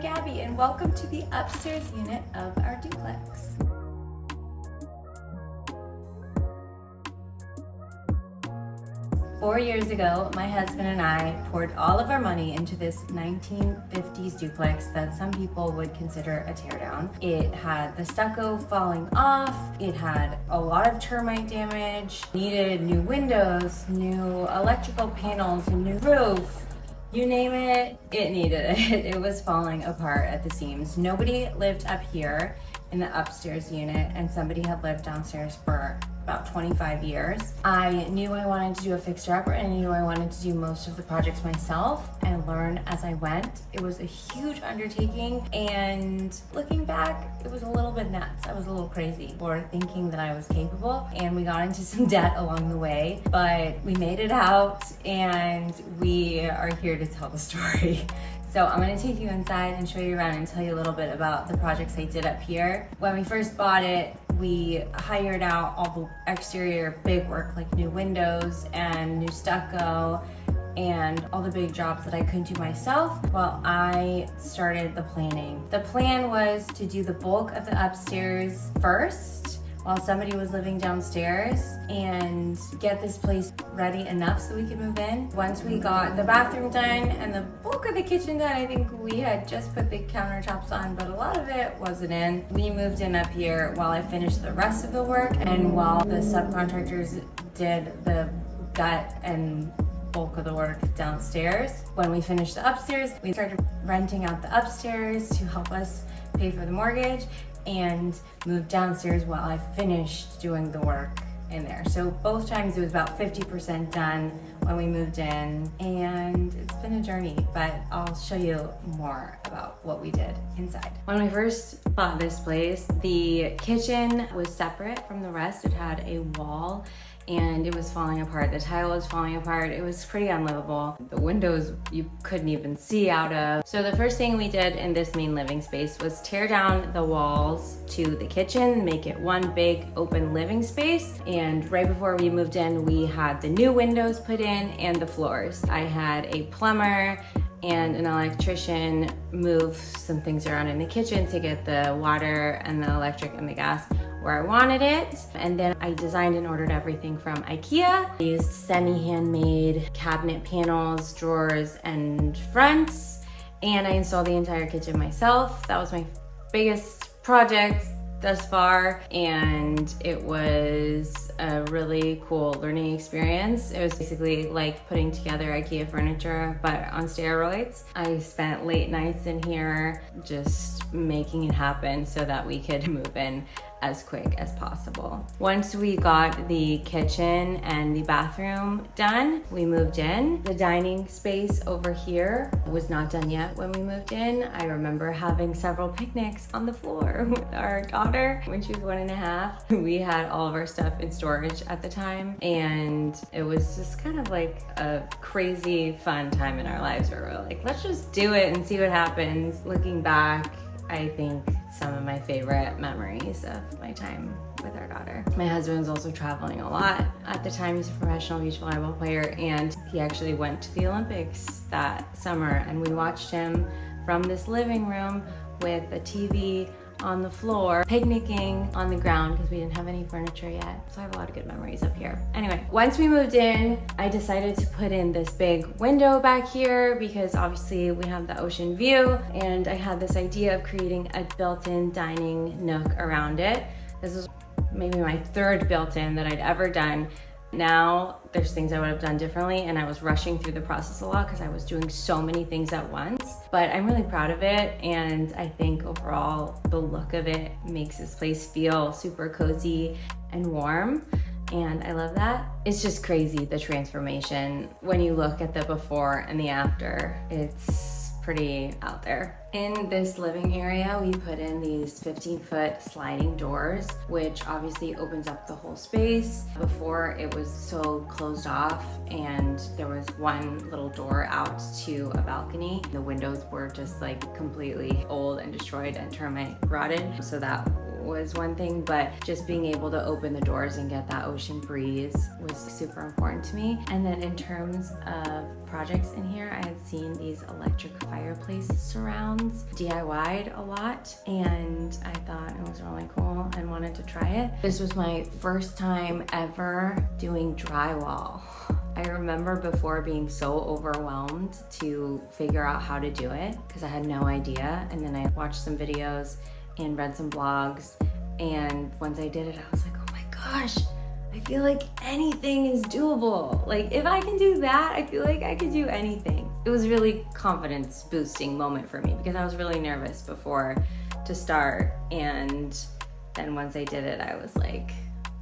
Gabby, and welcome to the upstairs unit of our duplex. Four years ago, my husband and I poured all of our money into this 1950s duplex that some people would consider a teardown. It had the stucco falling off, it had a lot of termite damage, needed new windows, new electrical panels, a new roof. You name it, it needed it. It was falling apart at the seams. Nobody lived up here in the upstairs unit, and somebody had lived downstairs for about 25 years. I knew I wanted to do a fixer-upper, and I knew I wanted to do most of the projects myself and learn as I went. It was a huge undertaking, and looking back, it was a little bit nuts. I was a little crazy for thinking that I was capable, and we got into some debt along the way, but we made it out, and we are here to tell the story. So I'm gonna take you inside and show you around and tell you a little bit about the projects I did up here. When we first bought it, we hired out all the exterior big work like new windows and new stucco and all the big jobs that I couldn't do myself while I started the planning. The plan was to do the bulk of the upstairs first while somebody was living downstairs and get this place ready enough so we could move in. Once we got the bathroom done and the bulk of the kitchen done, I think we had just put the countertops on, but a lot of it wasn't in. We moved in up here while I finished the rest of the work and while the subcontractors did the gut and bulk of the work downstairs. When we finished the upstairs, we started renting out the upstairs to help us pay for the mortgage and moved downstairs while I finished doing the work in there. So both times it was about 50% done when we moved in, and it's been a journey, but I'll show you more about what we did inside. When we first bought this place, the kitchen was separate from the rest. It had a wall and it was falling apart. The tile was falling apart. It was pretty unlivable. The windows you couldn't even see out of. So the first thing we did in this main living space was tear down the walls to the kitchen, make it one big open living space. And right before we moved in, we had the new windows put in and the floors. I had a plumber and an electrician move some things around in the kitchen to get the water and the electric and the gas where I wanted it. And then I designed and ordered everything from IKEA. I used semi-handmade cabinet panels, drawers, and fronts. And I installed the entire kitchen myself. That was my biggest project thus far, and it was a really cool learning experience. It was basically like putting together IKEA furniture, but on steroids. I spent late nights in here just making it happen so that we could move in as quick as possible. Once we got the kitchen and the bathroom done, we moved in. The dining space over here was not done yet when we moved in. I remember having several picnics on the floor with our daughter when she was 1.5. We had all of our stuff in storage at the time, and it was just kind of like a crazy fun time in our lives where we're like, let's just do it and see what happens. Looking back, I think some of my favorite memories of my time with our daughter. My husband was also traveling a lot. At the time, he's a professional beach volleyball player, and he actually went to the Olympics that summer, and we watched him from this living room with a TV on the floor, picnicking on the ground because we didn't have any furniture yet. So I have a lot of good memories up here. Anyway, once we moved in, I decided to put in this big window back here because obviously we have the ocean view, and I had this idea of creating a built-in dining nook around it. This is maybe my third built-in that I'd ever done. Now there's things I would have done differently, and I was rushing through the process a lot because I was doing so many things at once, but I'm really proud of it, and I think overall the look of it makes this place feel super cozy and warm, and I love that. It's just crazy, the transformation. When you look at the before and the after, it's pretty out there. In this living area, we put in these 15-foot sliding doors, which obviously opens up the whole space. Before, it was so closed off, and there was one little door out to a balcony. The windows were just like completely old and destroyed and termite rotted, so that was one thing, but just being able to open the doors and get that ocean breeze was super important to me. And then in terms of projects in here, I had seen these electric fireplace surrounds DIY'd a lot, and I thought it was really cool and wanted to try it. This was my first time ever doing drywall. I remember before being so overwhelmed to figure out how to do it because I had no idea, and then I watched some videos and read some blogs, and once I did it, I was like, oh my gosh, I feel like anything is doable. Like if I can do that, I feel like I could do anything. It was really confidence boosting moment for me because I was really nervous before to start, and then once I did it, I was like,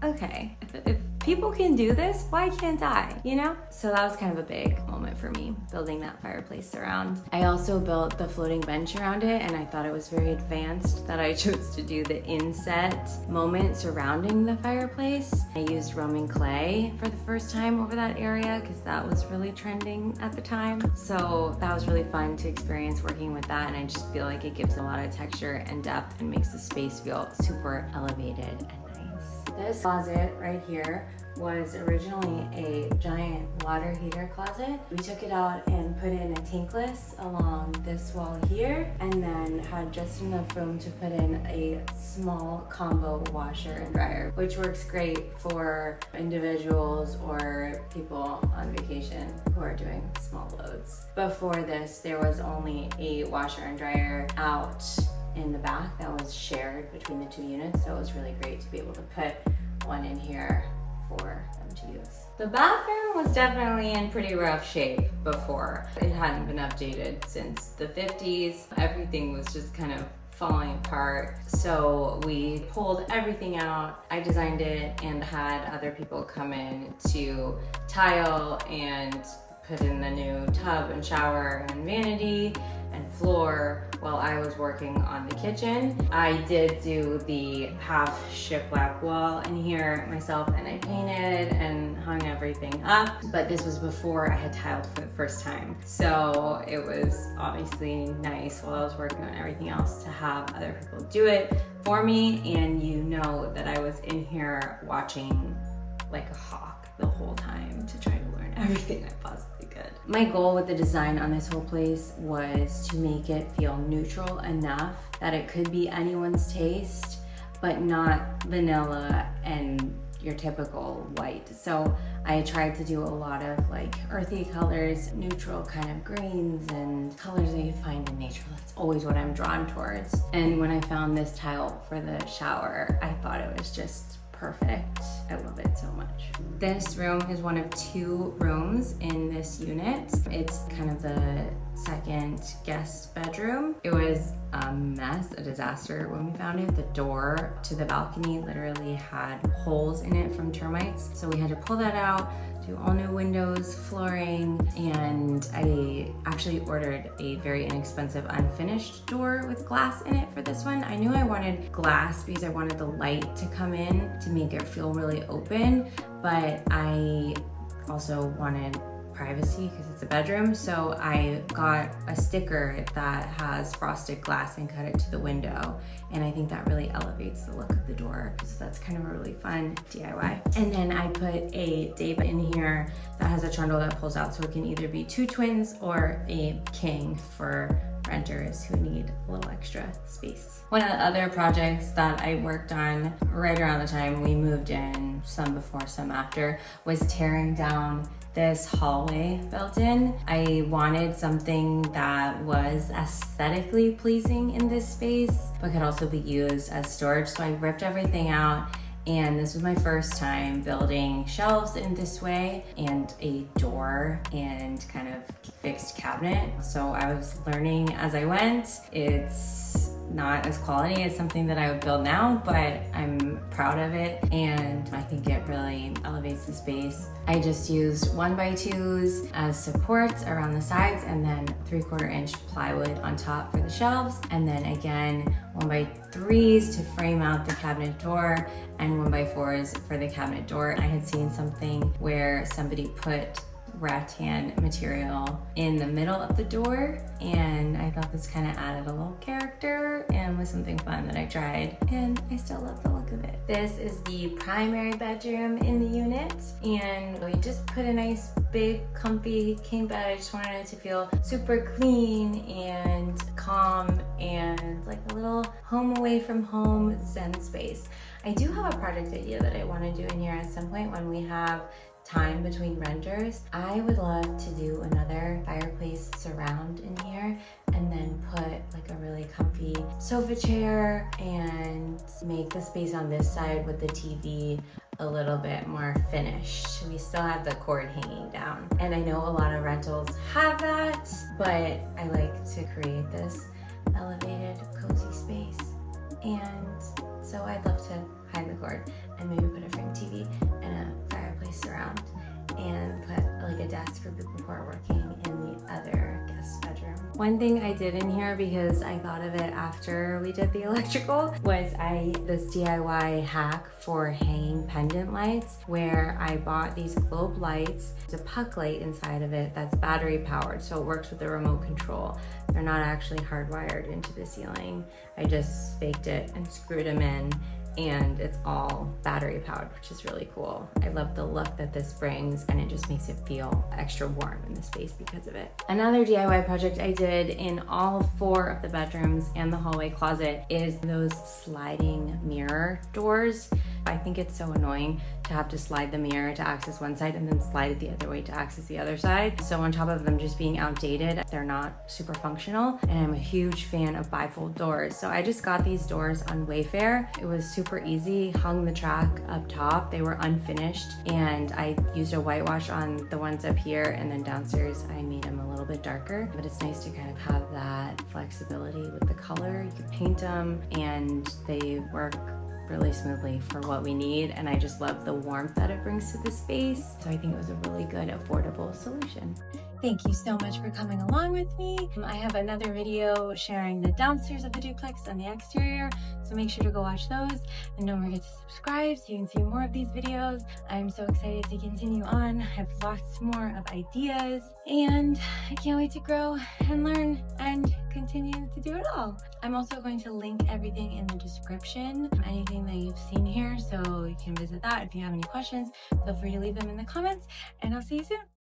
okay, if people can do this, why can't I, you know? So that was kind of a big moment for me, building that fireplace surround. I also built the floating bench around it, and I thought it was very advanced that I chose to do the inset moment surrounding the fireplace. I used Roman clay for the first time over that area because that was really trending at the time. So that was really fun to experience working with that, and I just feel like it gives a lot of texture and depth and makes the space feel super elevated and this closet right here was originally a giant water heater closet. We took it out and put in a tankless along this wall here, and then had just enough room to put in a small combo washer and dryer, which works great for individuals or people on vacation who are doing small loads. Before this, there was only a washer and dryer out in the back that was shared between the two units, so it was really great to be able to put one in here for them to use. The bathroom was definitely in pretty rough shape before. It hadn't been updated since the 50s. Everything was just kind of falling apart, so we pulled everything out. I designed it and had other people come in to tile and put in the new tub and shower and vanity and floor while I was working on the kitchen. I did do the half shiplap wall in here myself, and I painted and hung everything up, but this was before I had tiled for the first time. So it was obviously nice while I was working on everything else to have other people do it for me, and you know that I was in here watching like a hawk the whole time to try to learn everything I possibly could. My goal with the design on this whole place was to make it feel neutral enough that it could be anyone's taste, but not vanilla and your typical white. So I tried to do a lot of like earthy colors, neutral kind of greens, and colors that you find in nature. That's always what I'm drawn towards. And when I found this tile for the shower, I thought it was just perfect. I love it so much. This room is one of 2 rooms in this unit. It's kind of the second guest bedroom. It was a mess, a disaster when we found it. The door to the balcony literally had holes in it from termites, so we had to pull that out, do all new windows, flooring, and I actually ordered a very inexpensive unfinished door with glass in it for this one. I knew I wanted glass because I wanted the light to come in to make it feel really open, but I also wanted privacy because it's a bedroom, so I got a sticker that has frosted glass and cut it to the window, and I think that really elevates the look of the door, so that's kind of a really fun DIY. And then I put a Dave in here that has a trundle that pulls out, so it can either be 2 twins or a king for renters who need a little extra space. One of the other projects that I worked on right around the time we moved in, some before, some after, was tearing down this hallway built in. I wanted something that was aesthetically pleasing in this space, but could also be used as storage. So I ripped everything out, and this was my first time building shelves in this way, and a door and kind of fixed cabinet. So I was learning as I went. It's not as quality as something that I would build now, but I'm proud of it, and I think it really elevates the space. I just used 1x2s as supports around the sides, and then 3/4 inch plywood on top for the shelves, and then again 1x3s to frame out the cabinet door, and 1x4s for the cabinet door. I had seen something where somebody put rattan material in the middle of the door, and I thought this kind of added a little character and was something fun that I tried, and I still love the look of it. This is the primary bedroom in the unit, and we just put a nice big comfy king bed. I just wanted it to feel super clean and calm and like a little home away from home zen space. I do have a project idea that I want to do in here at some point when we have time between renters. I would love to do another fireplace surround in here and then put like a really comfy sofa chair and make the space on this side with the TV a little bit more finished. We still have the cord hanging down. And I know a lot of rentals have that, but I like to create this elevated, cozy space. And so I'd love to hide the cord and maybe put a frame TV and a fireplace surround and put like a desk for people who are working in the other guest bedroom. One thing I did in here, because I thought of it after we did the electrical, was this DIY hack for hanging pendant lights, where I bought these globe lights. There's a puck light inside of it that's battery powered, so it works with the remote control. They're not actually hardwired into the ceiling. I just faked it and screwed them in, and it's all battery powered, which is really cool. I love the look that this brings, and it just makes it feel extra warm in the space because of it. Another DIY project I did in all 4 of the bedrooms and the hallway closet is those sliding mirror doors. I think it's so annoying to have to slide the mirror to access one side and then slide it the other way to access the other side. So on top of them just being outdated, they're not super functional, and I'm a huge fan of bifold doors. So I just got these doors on Wayfair. It was super easy, hung the track up top. They were unfinished, and I used a whitewash on the ones up here, and then downstairs I made them a little bit darker. But it's nice to kind of have that flexibility with the color. You can paint them and they work really smoothly for what we need, and I just love the warmth that it brings to the space. So I think it was a really good, affordable solution. Thank you so much for coming along with me. I have another video sharing the downstairs of the duplex and the exterior, so make sure to go watch those, and don't forget to subscribe so you can see more of these videos. I'm so excited to continue on. I have lots more of ideas, and I can't wait to grow and learn and continue to do it all. I'm also going to link everything in the description, anything that you've seen here, so you can visit that. If you have any questions, feel free to leave them in the comments, and I'll see you soon.